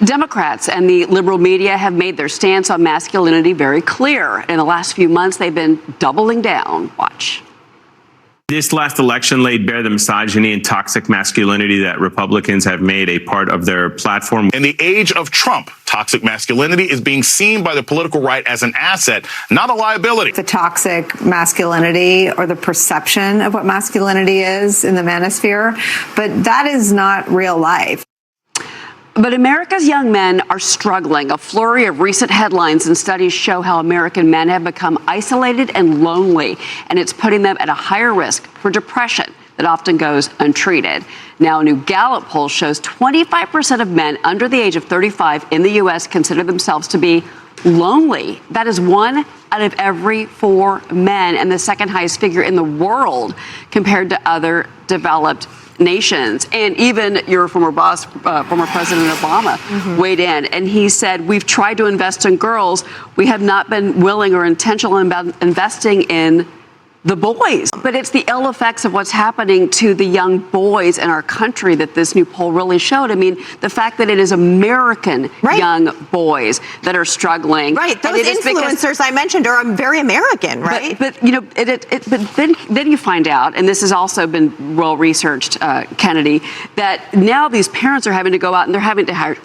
Democrats and the liberal media have made their stance on masculinity very clear. In the last few months, they've been doubling down. Watch. This last election laid bare the misogyny and toxic masculinity that Republicans have made a part of their platform. In the age of Trump, toxic masculinity is being seen by the political right as an asset, not a liability. The toxic masculinity, or the perception of what masculinity is in the manosphere, but that is not real life. But America's young men are struggling. A flurry of recent headlines and studies show how American men have become isolated and lonely, and it's putting them at a higher risk for depression that often goes untreated. Now, a new Gallup poll shows 25% of men under the age of 35 in the U.S. consider themselves to be lonely. That is 1 out of every 4 men, and the second highest figure in the world compared to other developed nations. And even your former boss, former President Obama, weighed in, and he said, we've tried to invest in girls. We have not been willing or intentional about investing in the boys. But it's the ill effects of what's happening to the young boys in our country that this new poll really showed. I mean, the fact that it is American young boys that are struggling. Right. Those influencers I mentioned are very American, right? But you know, but then you find out, and this has also been well researched, Kennedy, that now these parents are having to go out and they're having to hire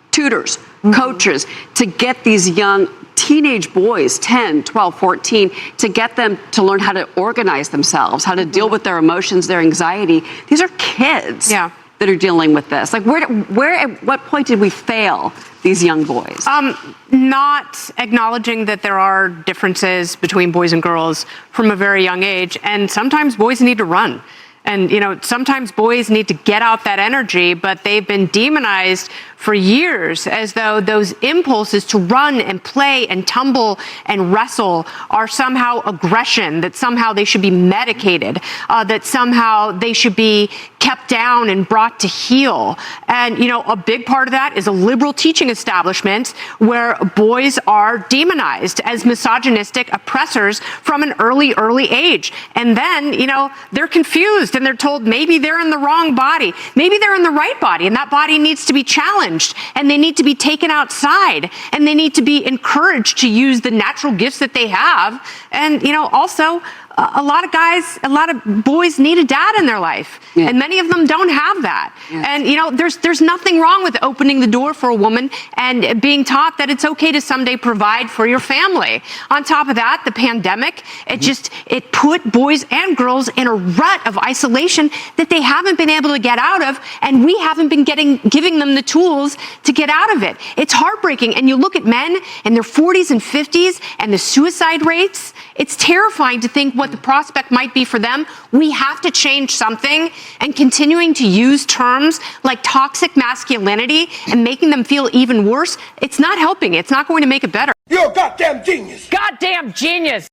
tutors, coaches to get these young teenage boys, 10, 12, 14, to get them to learn how to organize themselves, how to deal with their emotions, their anxiety. These are kids that are dealing with this. Like, where at what point did we fail these young boys? Not acknowledging that there are differences between boys and girls from a very young age. And sometimes boys need to run. And, you know, sometimes boys need to get out that energy, but they've been demonized for years as though those impulses to run and play and tumble and wrestle are somehow aggression, that somehow they should be medicated, that somehow they should be kept down and brought to heel. And, you know, a big part of that is a liberal teaching establishment where boys are demonized as misogynistic oppressors from an early age. And then, you know, they're confused and they're told maybe they're in the wrong body, maybe they're in the right body, and that body needs to be challenged, and they need to be taken outside, and they need to be encouraged to use the natural gifts that they have. And, you know, also, a lot of boys need a dad in their life, and many of them don't have that. And, you know, there's nothing wrong with opening the door for a woman and being taught that it's okay to someday provide for your family. On top of that, the pandemic, it put boys and girls in a rut of isolation that they haven't been able to get out of, and we haven't been giving them the tools to get out of it. It's heartbreaking. And you look at men in their 40s and 50s and the suicide rates, it's terrifying to think what the prospect might be for them. We have to change something, and continuing to use terms like toxic masculinity and making them feel even worse, it's not helping. It's not going to make it better. You're a goddamn genius. Goddamn genius.